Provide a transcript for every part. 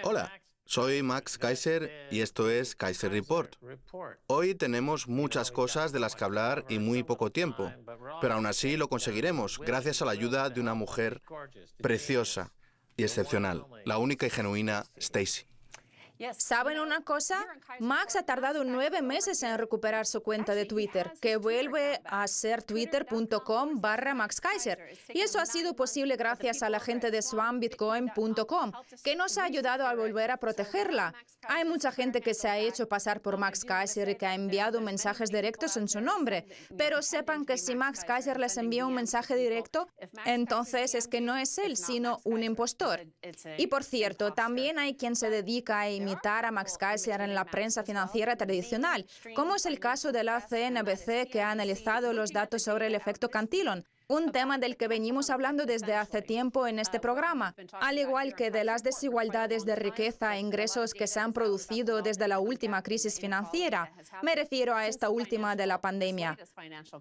Hola, soy Max Keiser y esto es Keiser Report. Hoy tenemos muchas cosas de las que hablar y muy poco tiempo, pero aún así lo conseguiremos gracias a la ayuda de una mujer preciosa y excepcional, la única y genuina Stacy. ¿Saben una cosa? Max ha tardado 9 meses en recuperar su cuenta de Twitter, que vuelve a ser twitter.com/Max Keiser. Y eso ha sido posible gracias a la gente de SwanBitcoin.com, que nos ha ayudado a volver a protegerla. Hay mucha gente que se ha hecho pasar por Max Keiser y que ha enviado mensajes directos en su nombre. Pero sepan que si Max Keiser les envía un mensaje directo, entonces es que no es él, sino un impostor. Y por cierto, también hay quien se dedica a imitar a Max Keiser en la prensa financiera tradicional, como es el caso de la CNBC, que ha analizado los datos sobre el efecto Cantillon, un tema del que venimos hablando desde hace tiempo en este programa, al igual que de las desigualdades de riqueza e ingresos que se han producido desde la última crisis financiera. Me refiero a esta última de la pandemia.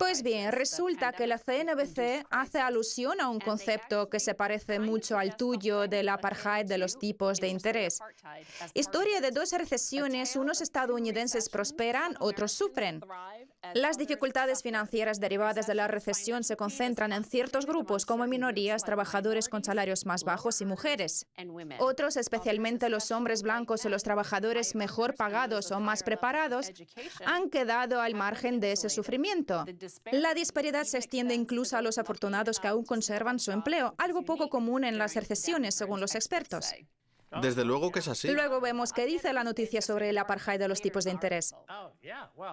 Pues bien, resulta que la CNBC hace alusión a un concepto que se parece mucho al tuyo del apartheid de los tipos de interés. Historia de dos recesiones, unos estadounidenses prosperan, otros sufren. Las dificultades financieras derivadas de la recesión se concentran en ciertos grupos como minorías, trabajadores con salarios más bajos y mujeres. Otros, especialmente los hombres blancos o los trabajadores mejor pagados o más preparados, han quedado al margen de ese sufrimiento. La disparidad se extiende incluso a los afortunados que aún conservan su empleo, algo poco común en las recesiones, según los expertos. Desde luego que es así. Luego vemos qué dice la noticia sobre el apartheid de los tipos de interés.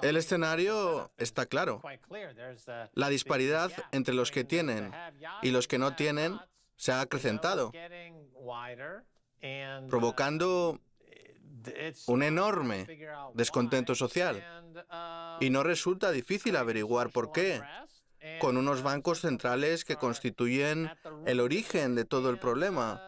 El escenario está claro. La disparidad entre los que tienen y los que no tienen se ha acrecentado, provocando un enorme descontento social. Y no resulta difícil averiguar por qué, con unos bancos centrales que constituyen el origen de todo el problema.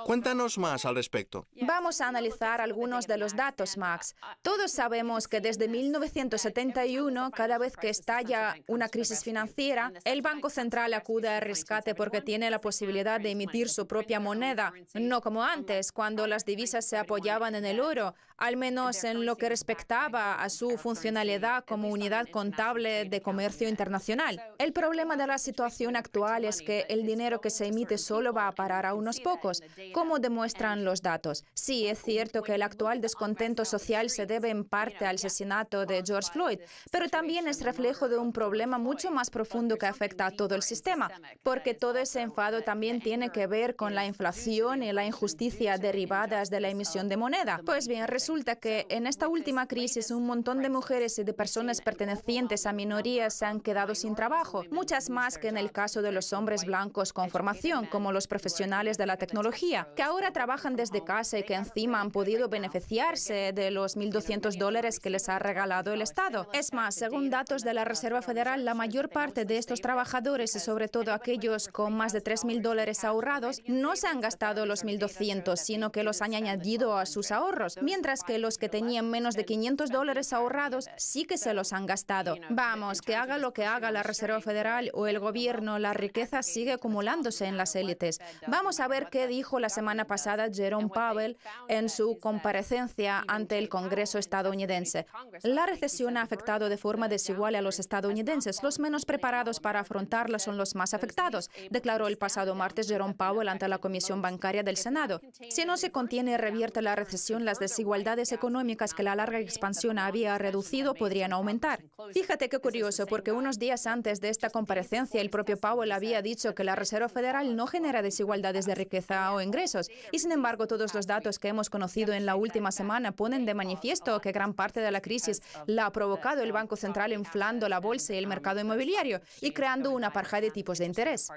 Cuéntanos más al respecto. Vamos a analizar algunos de los datos, Max. Todos sabemos que desde 1971, cada vez que estalla una crisis financiera, el Banco Central acude al rescate porque tiene la posibilidad de emitir su propia moneda, no como antes, cuando las divisas se apoyaban en el oro, al menos en lo que respectaba a su funcionalidad como unidad contable de comercio internacional. El problema de la situación actual es que el dinero que se emite solo va a parar a unos pocos, como demuestran los datos. Sí, es cierto que el actual descontento social se debe en parte al asesinato de George Floyd, pero también es reflejo de un problema mucho más profundo que afecta a todo el sistema, porque todo ese enfado también tiene que ver con la inflación y la injusticia derivadas de la emisión de moneda. Pues bien, resulta que en esta última crisis un montón de mujeres y de personas pertenecientes a minorías se han quedado sin trabajo, muchas más que en el caso de los hombres blancos con formación, como los profesionales de la tecnología, que ahora trabajan desde casa y que encima han podido beneficiarse de los $1.200 que les ha regalado el Estado. Es más, según datos de la Reserva Federal, la mayor parte de estos trabajadores, y sobre todo aquellos con más de $3.000 ahorrados, no se han gastado los $1.200, sino que los han añadido a sus ahorros, mientras que los que tenían menos de $500 ahorrados sí que se los han gastado. Vamos, que haga lo que haga la Reserva Federal o el gobierno, la riqueza sigue acumulándose en las élites. Vamos a ver qué dijo la semana pasada Jerome Powell en su comparecencia ante el Congreso estadounidense. La recesión ha afectado de forma desigual a los estadounidenses. Los menos preparados para afrontarla son los más afectados, declaró el pasado martes Jerome Powell ante la Comisión Bancaria del Senado. Si no se contiene y revierte la recesión, las desigualdades económicas que la larga expansión había reducido podrían aumentar. Fíjate qué curioso, porque unos días antes de esta comparecencia, el propio Powell había dicho que la Reserva Federal no genera desigualdades de riqueza o ingresos. Y sin embargo, todos los datos que hemos conocido en la última semana ponen de manifiesto que gran parte de la crisis la ha provocado el Banco Central inflando la bolsa y el mercado inmobiliario y creando una apartheid de tipos de interés.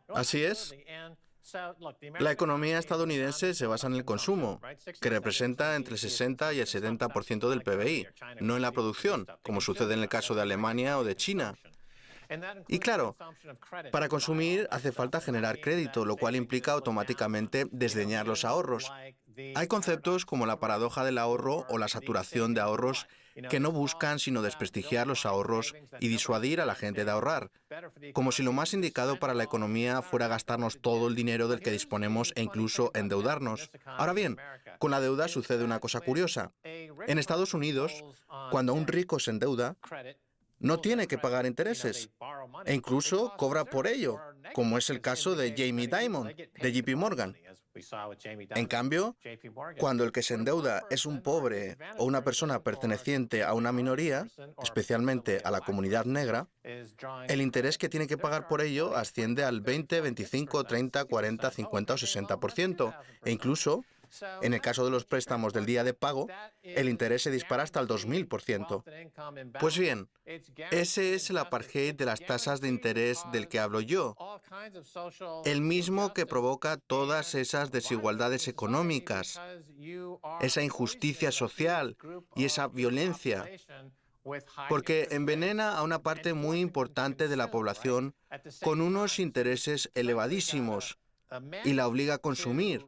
Así es. La economía estadounidense se basa en el consumo, que representa entre el 60 y el 70% del PBI, no en la producción, como sucede en el caso de Alemania o de China. Y claro, para consumir hace falta generar crédito, lo cual implica automáticamente desdeñar los ahorros. Hay conceptos como la paradoja del ahorro o la saturación de ahorros que no buscan sino desprestigiar los ahorros y disuadir a la gente de ahorrar, como si lo más indicado para la economía fuera gastarnos todo el dinero del que disponemos e incluso endeudarnos. Ahora bien, con la deuda sucede una cosa curiosa. En Estados Unidos, cuando un rico se endeuda, no tiene que pagar intereses e incluso cobra por ello, como es el caso de Jamie Dimon, de JP Morgan. En cambio, cuando el que se endeuda es un pobre o una persona perteneciente a una minoría, especialmente a la comunidad negra, el interés que tiene que pagar por ello asciende al 20, 25, 30, 40, 50 o 60%, e incluso, en el caso de los préstamos del día de pago, el interés se dispara hasta el 2000%. Pues bien, ese es el apartheid de las tasas de interés del que hablo yo, el mismo que provoca todas esas desigualdades económicas, esa injusticia social y esa violencia, porque envenena a una parte muy importante de la población con unos intereses elevadísimos y la obliga a consumir,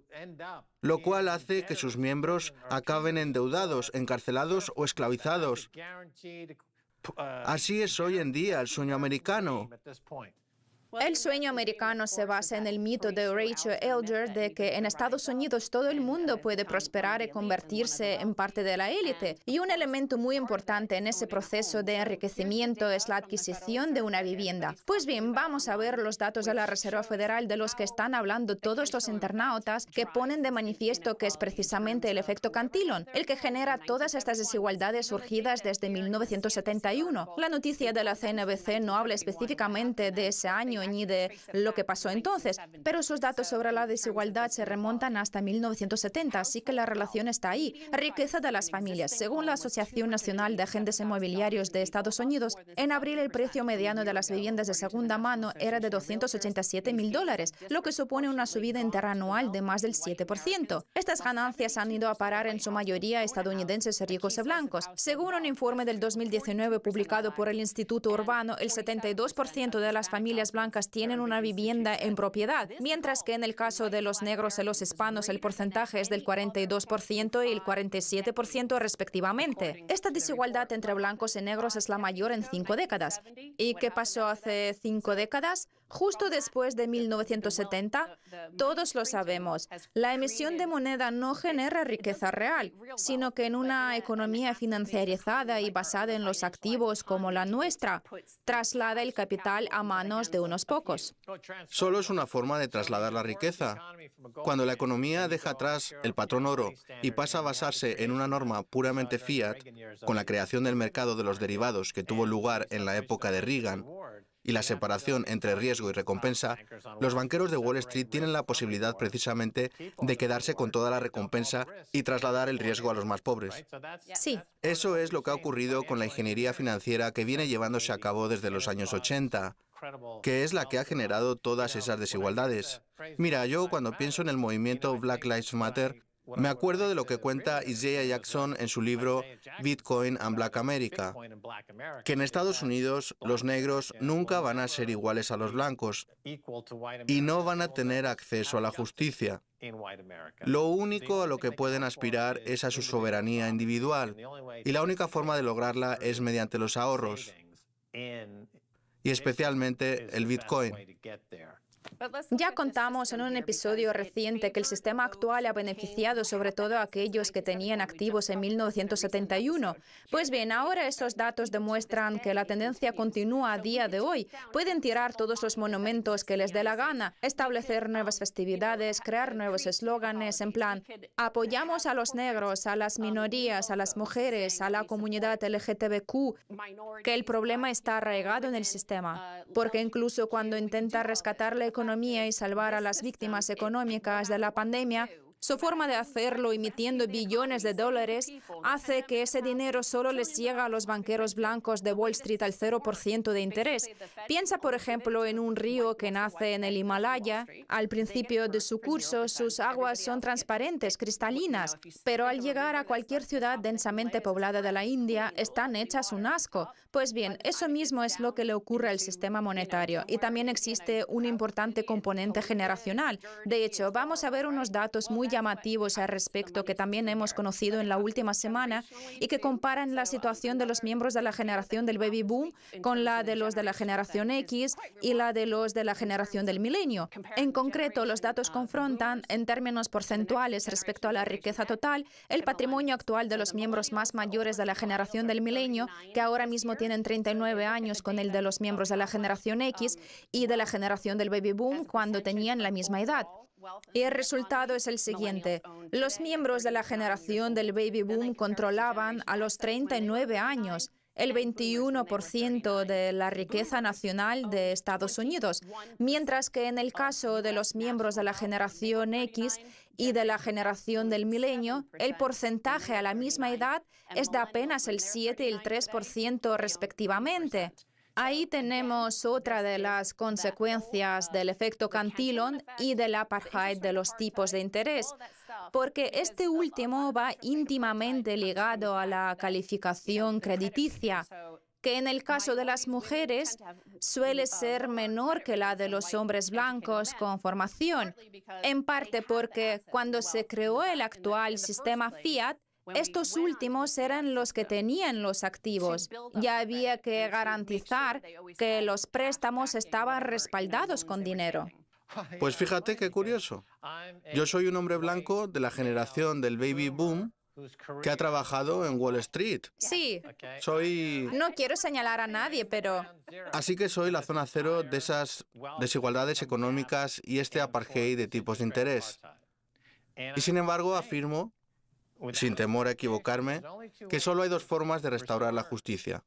lo cual hace que sus miembros acaben endeudados, encarcelados o esclavizados. Así es hoy en día el sueño americano. El sueño americano se basa en el mito de Rachel Elder de que en Estados Unidos todo el mundo puede prosperar y convertirse en parte de la élite. Y un elemento muy importante en ese proceso de enriquecimiento es la adquisición de una vivienda. Pues bien, vamos a ver los datos de la Reserva Federal de los que están hablando todos los internautas, que ponen de manifiesto que es precisamente el efecto Cantillon el que genera todas estas desigualdades surgidas desde 1971. La noticia de la CNBC no habla específicamente de ese año ni de lo que pasó entonces, pero sus datos sobre la desigualdad se remontan hasta 1970, así que la relación está ahí. Riqueza de las familias. Según la Asociación Nacional de Agentes Inmobiliarios de Estados Unidos, en abril el precio mediano de las viviendas de segunda mano era de $287,000, lo que supone una subida interanual de más del 7%. Estas ganancias han ido a parar en su mayoría a estadounidenses ricos y blancos. Según un informe del 2019 publicado por el Instituto Urbano, el 72% de las familias blancas tienen una vivienda en propiedad, mientras que en el caso de los negros y los hispanos el porcentaje es del 42% y el 47% respectivamente. Esta desigualdad entre blancos y negros es la mayor en 5 décadas. ¿Y qué pasó hace 5 décadas? Justo después de 1970, todos lo sabemos, la emisión de moneda no genera riqueza real, sino que en una economía financiarizada y basada en los activos como la nuestra, traslada el capital a manos de unos pocos. Solo es una forma de trasladar la riqueza. Cuando la economía deja atrás el patrón oro y pasa a basarse en una norma puramente fiat, con la creación del mercado de los derivados que tuvo lugar en la época de Reagan, y la separación entre riesgo y recompensa, los banqueros de Wall Street tienen la posibilidad precisamente de quedarse con toda la recompensa y trasladar el riesgo a los más pobres. Sí. Eso es lo que ha ocurrido con la ingeniería financiera que viene llevándose a cabo desde los años 80, que es la que ha generado todas esas desigualdades. Mira, yo cuando pienso en el movimiento Black Lives Matter, me acuerdo de lo que cuenta Isaiah Jackson en su libro Bitcoin and Black America, que en Estados Unidos los negros nunca van a ser iguales a los blancos y no van a tener acceso a la justicia. Lo único a lo que pueden aspirar es a su soberanía individual y la única forma de lograrla es mediante los ahorros y especialmente el Bitcoin. Ya contamos en un episodio reciente que el sistema actual ha beneficiado sobre todo a aquellos que tenían activos en 1971. Pues bien, ahora estos datos demuestran que la tendencia continúa a día de hoy. Pueden tirar todos los monumentos que les dé la gana, establecer nuevas festividades, crear nuevos eslóganes en plan apoyamos a los negros, a las minorías, a las mujeres, a la comunidad LGTBQ, que el problema está arraigado en el sistema, porque incluso cuando intenta rescatar la economía y salvar a las víctimas económicas de la pandemia, Su forma de hacerlo, emitiendo billones de dólares, hace que ese dinero solo les llegue a los banqueros blancos de Wall Street al 0% de interés. Piensa, por ejemplo, en un río que nace en el Himalaya. Al principio de su curso, sus aguas son transparentes, cristalinas, pero al llegar a cualquier ciudad densamente poblada de la India, están hechas un asco. Pues bien, eso mismo es lo que le ocurre al sistema monetario. Y también existe un importante componente generacional. De hecho, vamos a ver unos datos muy llamativos al respecto que también hemos conocido en la última semana y que comparan la situación de los miembros de la generación del baby boom con la de los de la generación X y la de los de la generación del milenio. En concreto, los datos confrontan, en términos porcentuales respecto a la riqueza total, el patrimonio actual de los miembros más mayores de la generación del milenio, que ahora mismo tienen 39 años, con el de los miembros de la generación X y de la generación del baby boom cuando tenían la misma edad. Y el resultado es el siguiente. Los miembros de la generación del baby boom controlaban a los 39 años el 21% de la riqueza nacional de Estados Unidos, mientras que en el caso de los miembros de la generación X y de la generación del milenio, el porcentaje a la misma edad es de apenas el 7 y el 3% respectivamente. Ahí tenemos otra de las consecuencias del efecto Cantillon y del apartheid de los tipos de interés, porque este último va íntimamente ligado a la calificación crediticia, que en el caso de las mujeres suele ser menor que la de los hombres blancos con formación, en parte porque cuando se creó el actual sistema Fiat, estos últimos eran los que tenían los activos. Ya había que garantizar que los préstamos estaban respaldados con dinero. Pues fíjate qué curioso. Yo soy un hombre blanco de la generación del baby boom que ha trabajado en Wall Street. Sí. Soy... No quiero señalar a nadie, pero... Así que soy la zona cero de esas desigualdades económicas y este apartheid de tipos de interés. Y sin embargo afirmo, sin temor a equivocarme, que solo hay dos formas de restaurar la justicia.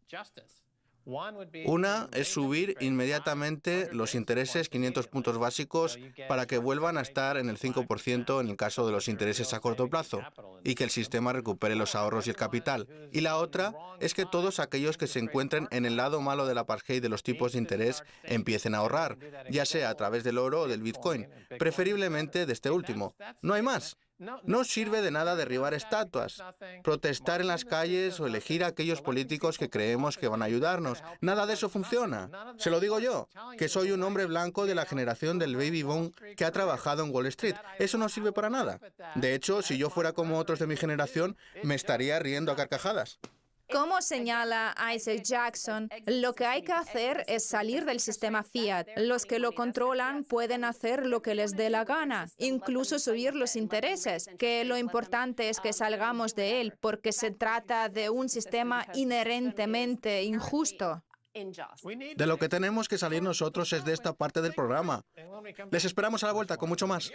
Una es subir inmediatamente los intereses 500 puntos básicos para que vuelvan a estar en el 5% en el caso de los intereses a corto plazo y que el sistema recupere los ahorros y el capital. Y la otra es que todos aquellos que se encuentren en el lado malo del apartheid de los tipos de interés empiecen a ahorrar, ya sea a través del oro o del Bitcoin, preferiblemente de este último. No hay más. No sirve de nada derribar estatuas, protestar en las calles o elegir a aquellos políticos que creemos que van a ayudarnos. Nada de eso funciona. Se lo digo yo, que soy un hombre blanco de la generación del baby boom que ha trabajado en Wall Street. Eso no sirve para nada. De hecho, si yo fuera como otros de mi generación, me estaría riendo a carcajadas. Como señala Isaac Jackson, lo que hay que hacer es salir del sistema Fiat. Los que lo controlan pueden hacer lo que les dé la gana, incluso subir los intereses, que lo importante es que salgamos de él, porque se trata de un sistema inherentemente injusto. De lo que tenemos que salir nosotros es de esta parte del programa. Les esperamos a la vuelta con mucho más.